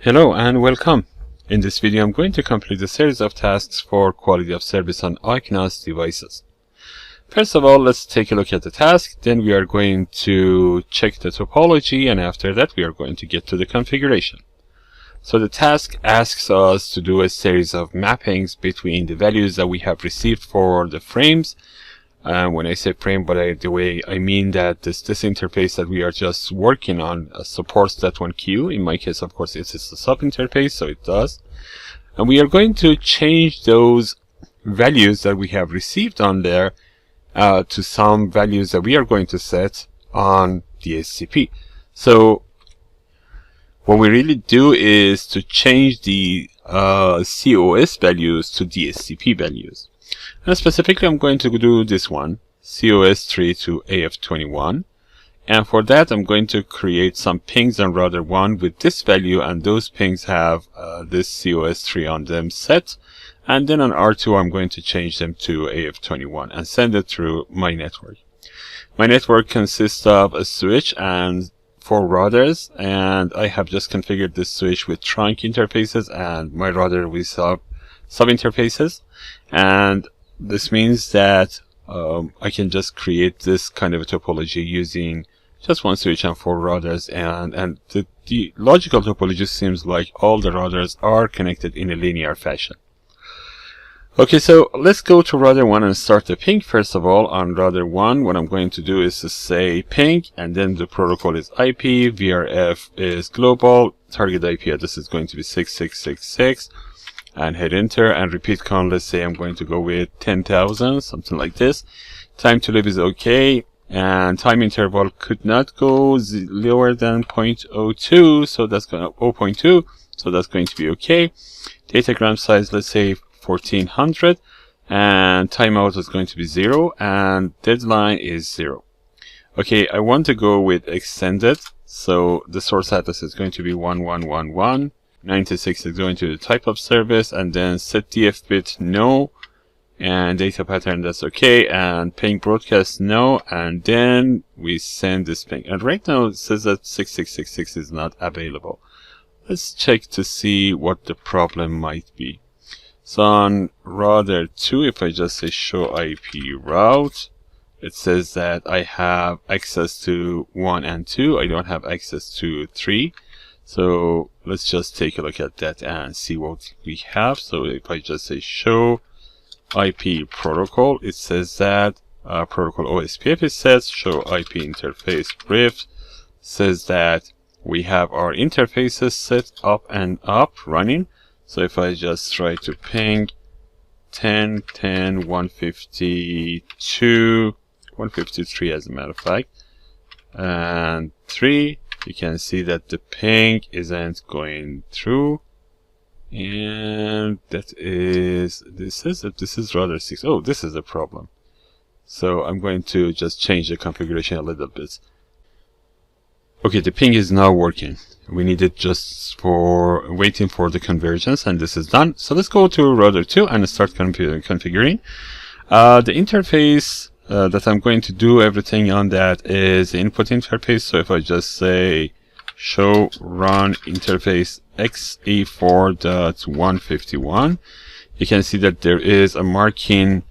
Hello and welcome. In this video I'm going to complete a series of tasks for quality of service on OcNOS devices. First of all, let's take a look at the task, then we are going to check the topology, and after that we are going to get to the configuration. So the task asks us to do a series of mappings between the values that we have received for the frames. When I say frame, by the way, I mean that this interface that we are just working on supports that one queue. In my case, of course, it's a sub interface, so it does. And we are going to change those values that we have received on there to some values that we are going to set on the SCP. So what we really do is to change the COS values to DSCP values. And specifically, I'm going to do this one, COS3 to AF21. And for that, I'm going to create some pings on router 1 with this value, and those pings have this COS3 on them set. And then on R2, I'm going to change them to AF21 and send it through my network. My network consists of a switch and 4 routers, and I have just configured this switch with trunk interfaces and my router with sub interfaces. And this means that I can just create this kind of a topology using just one switch and 4 routers, and the logical topology seems like all the routers are connected in a linear fashion. Okay, so let's go to router 1 and start the ping. First of all, on router 1, what I'm going to do is to say ping, and then the protocol is IP, VRF is global, target IP address is going to be 6666, and hit enter, and repeat count, let's say I'm going to go with 10,000, something like this. Time to live is okay, and time interval could not go lower than 0.02, so that's going to 0.2, so that's going to be okay. Datagram size, let's say 1400, and timeout is going to be 0, and deadline is 0. Okay, I want to go with extended, so the source address is going to be 1111. 96 is going to the type of service, and then set DF bit no, and data pattern that's okay, and ping broadcast no, and then we send this ping. And right now it says that 6666 is not available. Let's check to see what the problem might be. So on router 2, if I just say show IP route, it says that I have access to 1 and 2. I don't have access to 3. So let's just take a look at that and see what we have. So if I just say show IP protocol, it says that protocol OSPF is set. Show IP interface brief says that we have our interfaces set up and up running. So if I just try to ping 10, 10, 152, 153 as a matter of fact, and 3, you can see that the ping isn't going through, and this is router 6. Oh, this is a problem. So I'm going to just change the configuration a little bit. Okay, the ping is now working. We need it just for waiting for the convergence, and this is done. So let's go to router 2 and start configuring. The interface that I'm going to do everything on that is the input interface. So if I just say show run interface XE4.151, you can see that there is a marking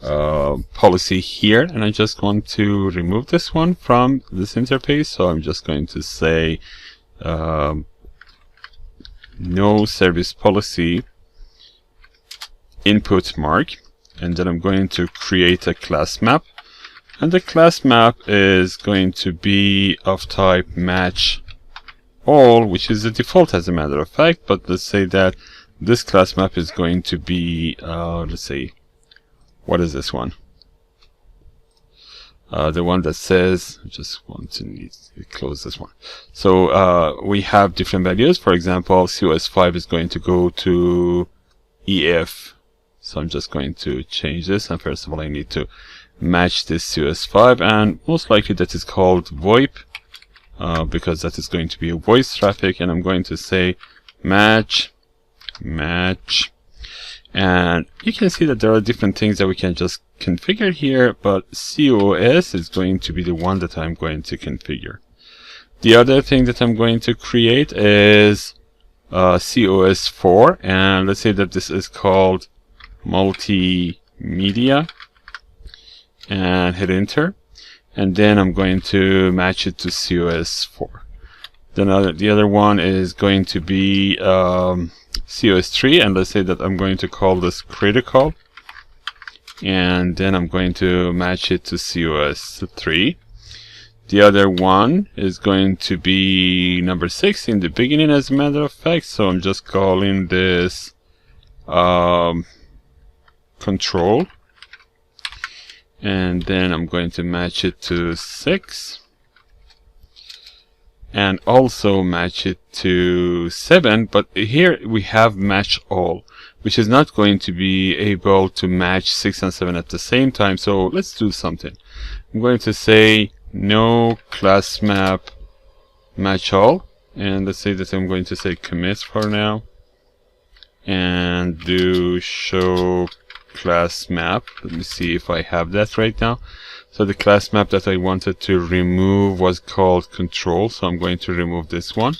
policy here, and I just want to remove this one from this interface. So I'm just going to say no service policy input mark, and then I'm going to create a class map, and the class map is going to be of type match all, which is the default as a matter of fact. But let's say that this class map is going to be let's say, what is this one? The one that says, I just want to close this one. So we have different values. For example, COS5 is going to go to EF. So I'm just going to change this, and first of all I need to match this COS5, and most likely that is called VoIP, because that is going to be a voice traffic, and I'm going to say match, and you can see that there are different things that we can just configure here, but COS is going to be the one that I'm going to configure. The other thing that I'm going to create is COS4, and let's say that this is called multimedia, and hit enter, and then I'm going to match it to COS4. Then the other one is going to be COS3, and let's say that I'm going to call this critical, and then I'm going to match it to COS3. The other one is going to be number 6 in the beginning, as a matter of fact, so I'm just calling this control, and then I'm going to match it to 6, and also match it to 7, but here we have match all, which is not going to be able to match 6 and 7 at the same time. So let's do something. I'm going to say no class map match all, and let's say that I'm going to say commit for now, and do show class map. Let me see if I have that right now. So the class map that I wanted to remove was called control, so I'm going to remove this one.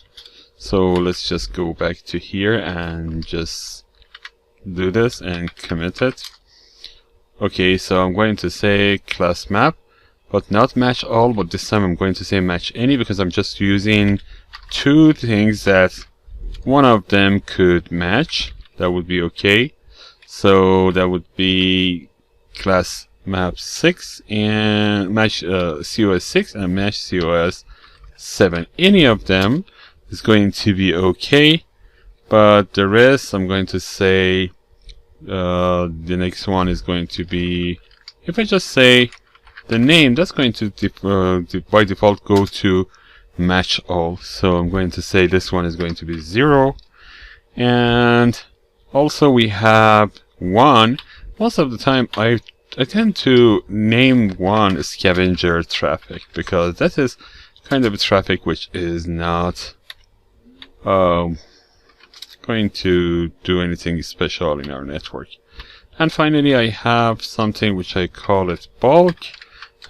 So let's just go back to here and just do this and commit it. Okay, so I'm going to say class map, but not match all, but this time I'm going to say match any, because I'm just using two things that one of them could match. That would be okay. So that would be class map 6 and match COS 6 and match COS 7. Any of them is going to be okay, but the rest I'm going to say the next one is going to be, if I just say the name, that's going to by default go to match all. So I'm going to say this one is going to be 0, and also we have 1. Most of the time I tend to name one scavenger traffic, because that is kind of a traffic which is not going to do anything special in our network. And finally I have something which I call it bulk,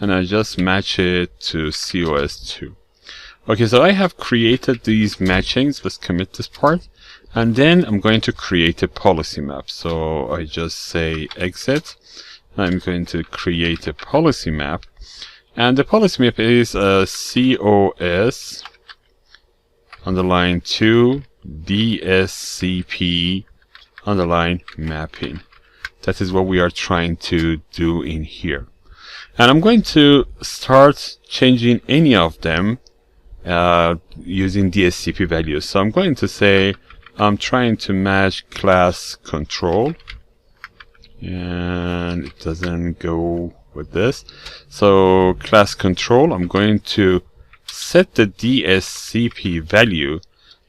and I just match it to COS2. Okay, so I have created these matchings. Let's commit this part, and then I'm going to create a policy map. So I just say exit. I'm going to create a policy map, and the policy map is COS underline 2 DSCP underline mapping. That is what we are trying to do in here. And I'm going to start changing any of them using DSCP values. So I'm going to say I'm trying to match class control, and it doesn't go with this. So class control, I'm going to set the DSCP value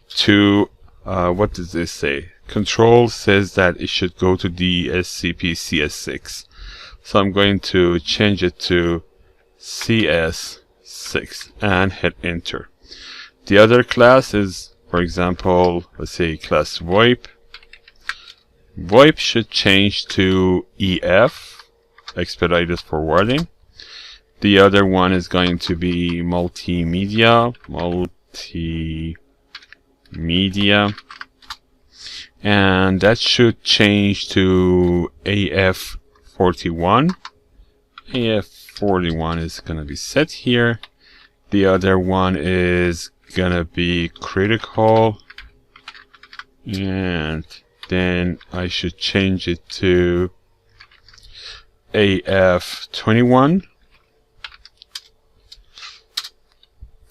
to what does this say? Control says that it should go to DSCP CS6. So I'm going to change it to CS6 and hit enter. The other class is, for example, let's say class VoIP. VoIP should change to EF, expedited forwarding. The other one is going to be multimedia, and that should change to AF41. AF41 is going to be set here. The other one is going to be critical, and then I should change it to AF21.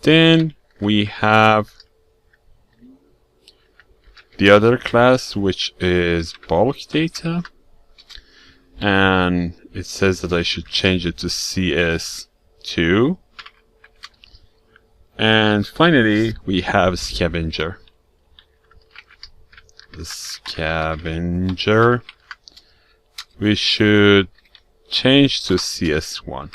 Then we have the other class, which is bulk data, and it says that I should change it to CS2. And finally we have scavenger. The scavenger we should change to CS1.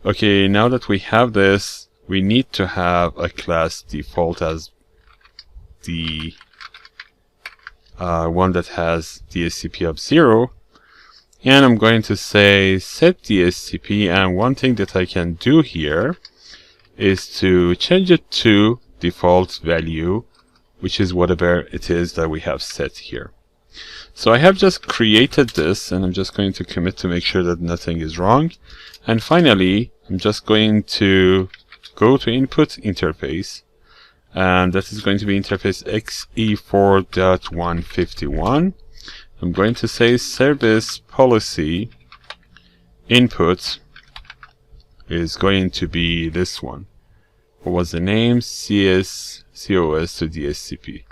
Okay, now that we have this, we need to have a class default as the one that has DSCP of 0, and I'm going to say set DSCP, and one thing that I can do here is to change it to default value, which is whatever it is that we have set here. So I have just created this, and I'm just going to commit to make sure that nothing is wrong. And finally, I'm just going to go to input interface, and that is going to be interface xe4.151. I'm going to say service policy input is going to be this one. What was the name? COS to DSCP.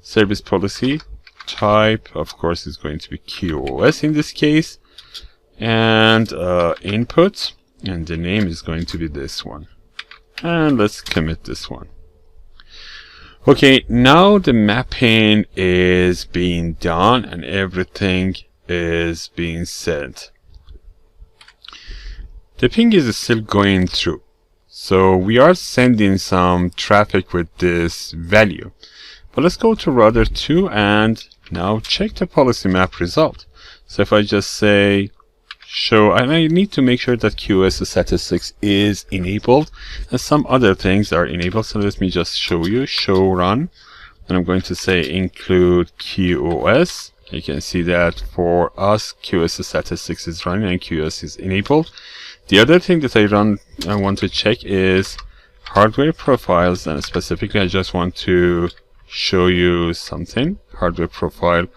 Service policy type, of course, is going to be QoS in this case, and input, and the name is going to be this one. And let's commit this one. Okay, now the mapping is being done and everything is being set. The ping is still going through, so we are sending some traffic with this value. But let's go to router 2 and now check the policy map result. So if I just say show, and I need to make sure that QoS statistics is enabled and some other things are enabled. So let me just show you, show run, and I'm going to say include QoS. You can see that for us QoS statistics is running and QoS is enabled. The other thing that I want to check is hardware profiles, and specifically I just want to show you something. Hardware profile,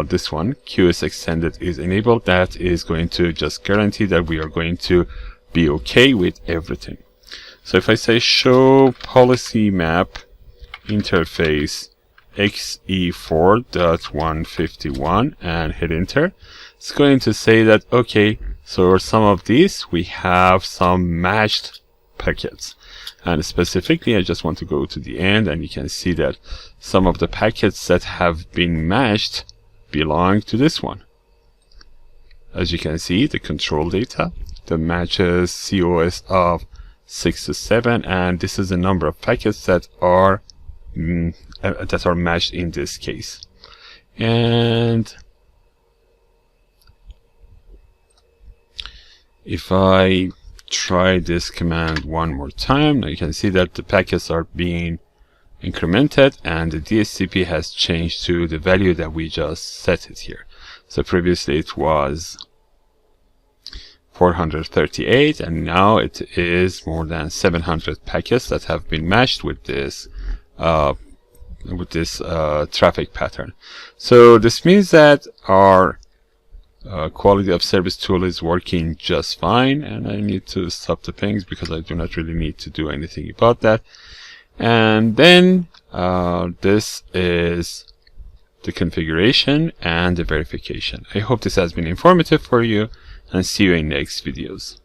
this one, QoS extended, is enabled. That is going to just guarantee that we are going to be okay with everything. So if I say show policy map interface xe4.151 and hit enter, it's going to say that okay, so for some of these we have some matched packets, and specifically I just want to go to the end, and you can see that some of the packets that have been matched belong to this one. As you can see, the control data, the matches COS of 6 to 7, and this is the number of packets that are matched in this case. And if I try this command one more time, now you can see that the packets are being incremented and the DSCP has changed to the value that we just set it here. So previously it was 438, and now it is more than 700 packets that have been matched with this traffic pattern. So this means that our quality of service tool is working just fine, and I need to stop the pings because I do not really need to do anything about that. And then this is the configuration and the verification. I hope this has been informative for you, and see you in next videos.